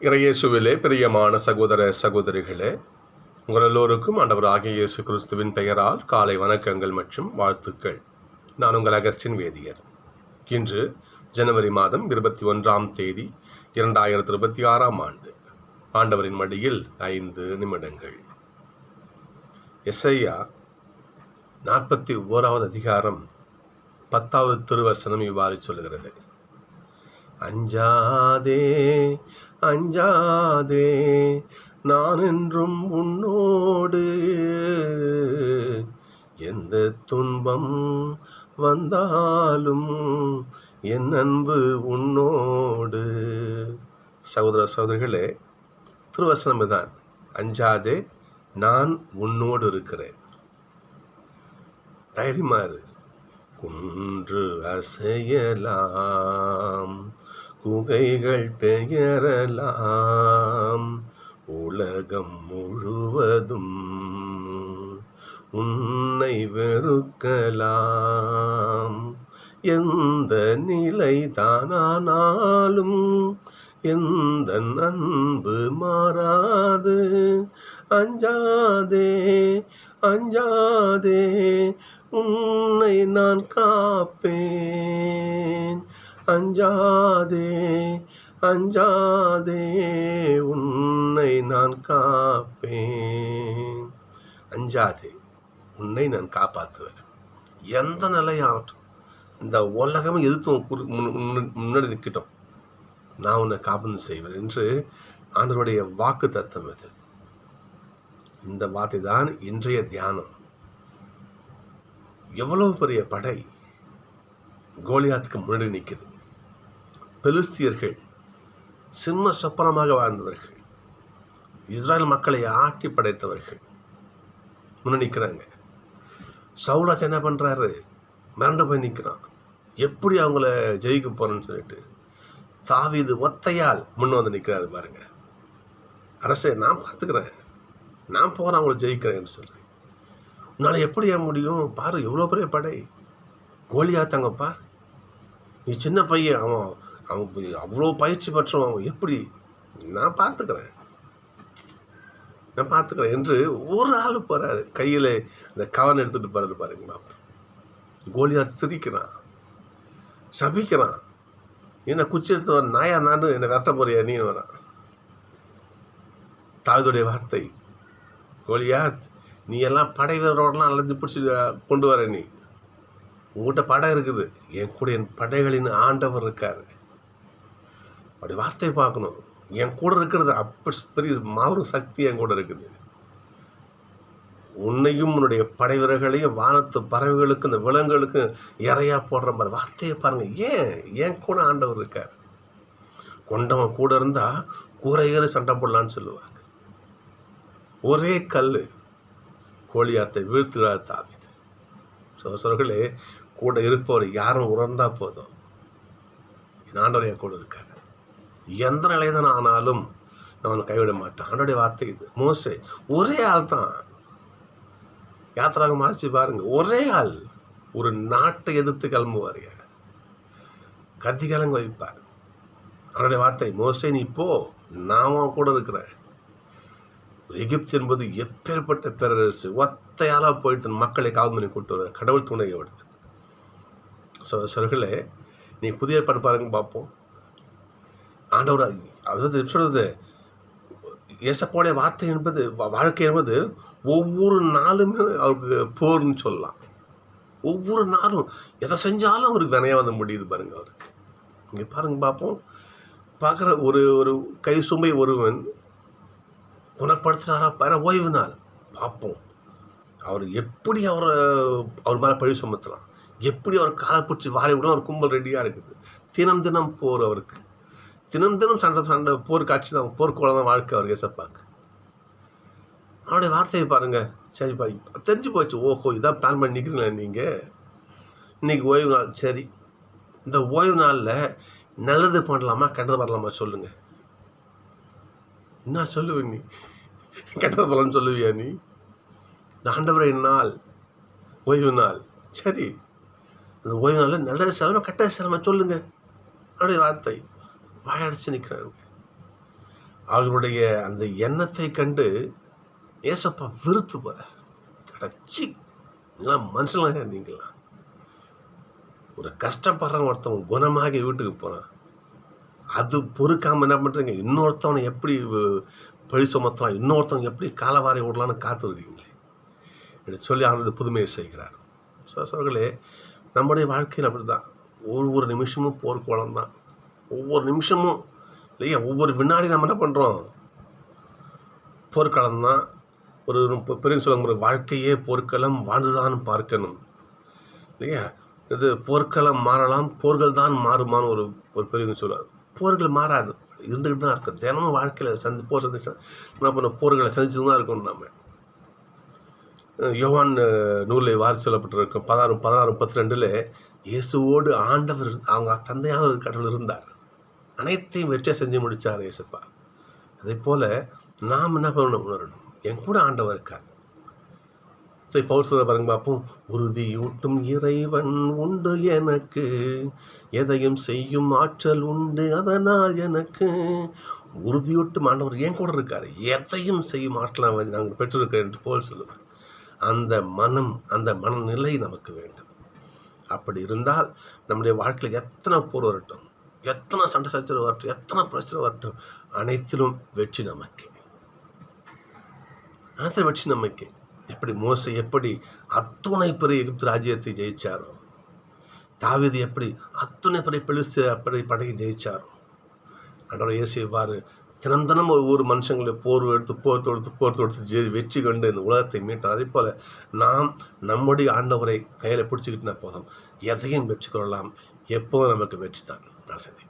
இறையேசுவிலே பிரியமான சகோதர சகோதரிகளே, உங்கள் எல்லோருக்கும் ஆண்டவராகிய இயேசு கிறிஸ்துவின் பெயரால் காலை வணக்கங்கள் மற்றும் வாழ்த்துக்கள். நான் உங்கள் அகஸ்டின் வேதியர். இன்று ஜனவரி மாதம் 21ஆம் தேதி 2026ஆம் ஆண்டு. ஆண்டவரின் மடியில் 5 நிமிடங்கள். எசையா 41வது அதிகாரம் 10வது திருவசனம் இவ்வாறு சொல்லுகிறது: அஞ்சாதே அஞ்சாதே, நான் என்றும் உன்னோடு, எந்த துன்பம் வந்தாலும் என் அன்பு உன்னோடு. சகோதர சகோதரிகளே, திருவசனம் தான், அஞ்சாதே, நான் உன்னோடு இருக்கிறேன். தைரியமாறு. குன்று அசையலாம், குகைகள் பெயரலாம், உலகம் முழுவதும் உன்னை வெறுக்கலாம். எந்த நிலை தானானாலும் எந்த அன்பு மாறாது. அஞ்சாதே அஞ்சாதே, உன்னை நான் காப்பேன். அஞ்சாதே அஞ்சாதே, உன்னை நான் காப்பேன். அஞ்சாதே, உன்னை நான் காப்பாற்றுவேன். எந்த நிலையாகட்டும், இந்த உலகமே எதிர்த்து முன்னாடி நிற்கட்டும், நான் உன்னை காப்பது செய்வேன் என்று ஆண்டவருடைய வாக்கு தத்துவம் இது. இந்த வார்த்தை தான் இன்றைய தியானம். எவ்வளவு பெரிய படை கோலியாத்துக்கு முன்னாடி நிற்குது. பெலிஸ்தியர்கள் சிம்ம சொப்பனமாக வாழ்ந்தவர்கள், இஸ்ரேல் மக்களை ஆட்டி படைத்தவர்கள் முன்னாடி நிற்கிறாங்க. சவுலாத் என்ன பண்றாரு? மிரண்டு போய் நிற்கிறான். எப்படி அவங்கள ஜெயிக்க போறேன்னு சொல்லிட்டு தாவீது ஒத்தையால் முன்ன வந்து நிற்கிறாரு. பாருங்க, அரசே நான் பார்த்துக்கிறேன், நான் போறேன், அவங்கள ஜெயிக்கிறேன்னு சொல்றேன். உன்னால எப்படி முடியும்? பாரு, எவ்வளோ பெரிய படை. கோலியாத் அங்கே பாரு, நீ சின்ன பையன், அவன் அவ்வளோ பயிற்சி பெற்றவன், எப்படி? நான் பார்த்துக்கிறேன் என்று ஒரு ஆள் போறாரு. கையில் இந்த கவன் எடுத்துட்டு போறாரு. பாருங்களா, கோலியாத் சிரிக்கிறான், சபிக்கிறான். என்ன குச்சி எடுத்து வர நாயா, நானும் என்னை விரட்ட போறியா நீ? வரான். தாவீதுடைய வார்த்தை, கோலியாத், நீ எல்லாம் படை வீரரோடலாம் அலைஞ்சு பிடிச்சி கொண்டு வர. நீ உங்கள்கிட்ட படை இருக்குது, என் கூட என் படைகளின் ஆண்டவர் இருக்காரு. அப்படி வார்த்தையை பார்க்கணும். என் கூட இருக்கிறது அப்படி பெரிய மாபெரும் சக்தி என் கூட இருக்குது. உன்னையும் உன்னுடைய படை வீரர்களையும் வானத்து பறவைகளுக்கு இந்த விலங்குகளுக்கு இறையா போடுற மாதிரி வார்த்தையை பாருங்க. என் கூட ஆண்டவர் இருக்கார். கொண்டவன் கூட இருந்தா கூரையேறி சண்டை போடலான்னு சொல்லுவாங்க. ஒரே கல் கோலியாத்தை வீழ்த்துகிறார் தாவீது. சோசர்களே, கூட இருப்பவர் யாரும் உணர்ந்தா போதும், என் ஆண்டவர் என் கூட இருக்கார். எந்த நிலைதான் ஆனாலும் நான் அவனை கைவிட மாட்டேன். ஆண்டோடைய வார்த்தை இது. மோசே ஒரே ஆள் தான். யாத்திராக மாசி பாருங்க, ஒரே ஆள் ஒரு நாட்டை எதிர்த்து கிளம்புவார், கத்தி கலங்க வைப்பார். அவனுடைய வார்த்தை, மோசே நீ போ, நான் கூட இருக்கிறேன். எகிப்து என்பது எப்பேற்பட்ட பேரரசு. ஒத்தையாலா போயிட்டு மக்களை காவல் பண்ணி கூட்டு வர கடவுள் துணையோடு. சர்களே, நீ புதிய ஏற்பாடு பாருங்க பார்ப்போம். ஆண்டவர் அதாவது சொல்றது, ஏசப்போடைய வார்த்தை என்பது, வாழ்க்கை என்பது ஒவ்வொரு நாளுமே அவருக்கு போர்னு சொல்லலாம். ஒவ்வொரு நாளும் எதை செஞ்சாலும் அவருக்கு வினையா வந்து முடியுது பாருங்க. அவருக்கு இங்க பாருங்க பார்ப்போம். பார்க்குற ஒரு கை சுமை ஒருவன் குணப்படுத்தினாரா பாரு, ஓய்வு நாள் பார்ப்போம். அவர் எப்படி அவர் மேலே பழி சுமத்தலாம், எப்படி அவர் காலை பிடிச்சி வாழை விட அவர் கும்பல் ரெடியாக இருக்குது. தினம் தினம் போர் அவருக்கு, தினம் தினம் சண்டை போர் காட்சி தான், போர்க்கோளம் தான் வாழ்க்கை அவருக்கு. ஏசப்பாக்கு அவருடைய வார்த்தையை பாருங்க. சரிப்பா, தெரிஞ்சு போச்சு. ஓஹோ, இதான் பிளான் பண்ணி நிற்கிறீங்களா நீங்கள்? இன்னைக்கு ஓய்வு நாள். சரி, இந்த ஓய்வு நாளில் நல்லது பண்ணலாமா கெட்டது பண்ணலாமா சொல்லுங்க. என்ன சொல்லுவேன் நீ? கெட்டது பண்ணலாம்னு சொல்லுவியா நீ? இந்த ஆண்டவரை நாள், ஓய்வு நாள். சரி, அந்த ஓய்வு நாளில் நல்லது செலவு கெட்டது செலவு சொல்லுங்க. அவருடைய வார்த்தை. வாயடிச்சு நிற்கிறாங்க. அவர்களுடைய அந்த எண்ணத்தை கண்டு ஏசப்பா வெறுத்து போறார். அடச்சி, நீங்களாம் மனுஷனாங்க, நீங்களாம் ஒரு கஷ்டப்படுறவங்க ஒருத்தவங்க குணமாகி வீட்டுக்கு போறான், அது பொறுக்காம என்ன பண்றீங்க? இன்னொருத்தவனை எப்படி பழி சுமத்தலாம், இன்னொருத்தவங்க எப்படி காலவாரி விடலான்னு காத்துருக்கீங்களே என்று சொல்லி அவனது புதுமையை செய்கிறார். சோழர்களே, நம்முடைய வாழ்க்கையில் அப்படிதான். ஒவ்வொரு நிமிஷமும் போர்க்கோளம் தான். ஒவ்வொரு நிமிஷமும் இல்லையா, ஒவ்வொரு வினாடி நம்ம என்ன பண்ணுறோம்? போர்க்களம் தான். ஒரு பெரிய சொல்ல வாழ்க்கையே போர்க்களம், வாழ்ந்துதான் பார்க்கணும் இல்லையா. இது போர்க்களம் மாறலாம், போர்கள் தான் மாறுமான்னு ஒரு பெரியவங்க சொல்லுவார். போர்கள் மாறாது, இருந்துக்கிட்டு தான் இருக்கும். தினமும் வாழ்க்கையில் போர் சந்திச்சு என்ன பண்ண, போர்களை சந்திச்சு தான் இருக்கணும். நம்ம யோவான் நூலில் வாரி சொல்லப்பட்டிருக்கும் 16:32 இயேசுவோடு ஆண்டவர் அவங்க தந்தையாக கடவுள் இருந்தார், அனைத்தையும் வெற்றியாக செஞ்சு முடித்தார் இயேசுப்பா. அதே போல் நாம் என்ன பண்ணணும்? உணரணும், என் கூட ஆண்டவர் இருக்கார். பவுல் சொல்ல பாருங்க பார்ப்போம். உறுதியூட்டும் இறைவன் உண்டு எனக்கு, எதையும் செய்யும் ஆற்றல் உண்டு அதனால் எனக்கு. உறுதியூட்டும் ஆண்டவர் என் கூட இருக்காரு, எதையும் செய்யும் ஆற்றல் நாங்கள் பெற்றிருக்கிறேன் என்று பவுல் சொல்லுவார். அந்த மனம், அந்த மனநிலை நமக்கு வேண்டும். அப்படி இருந்தால் நம்முடைய வாழ்க்கையில் எத்தனை போர் வரட்டும், எத்தனை சண்டை சச்சரவு வரட்டும், எத்தனை பிரச்சனை வரட்டும், அனைத்திலும் வெற்றி நமக்கு. அனைத்து வெற்றி நமக்கு. எப்படி மோசே எப்படி அத்துணை பெரிய எகிப்து ராஜ்யத்தை ஜெயிச்சாரோ, தாவீது எப்படி அத்துணை பெரிய பெலிஸ்து அப்படி படையை ஜெயிச்சாரோ, ஆண்டவர் இயேசு இவ்வாறு தினம் தினம் ஒவ்வொரு மனுஷங்களை போர் தொடுத்து வெற்றி கண்டு இந்த உலகத்தை மீட்டார். அதே போல நாம் நம்முடைய ஆண்டவரை கையில் பிடிச்சிக்கிட்டுனா போதும், எதையும் வெற்றி கொள்ளலாம். எப்போதும் நமக்கு வெற்றி தான். நான் சந்திக்கிறேன்.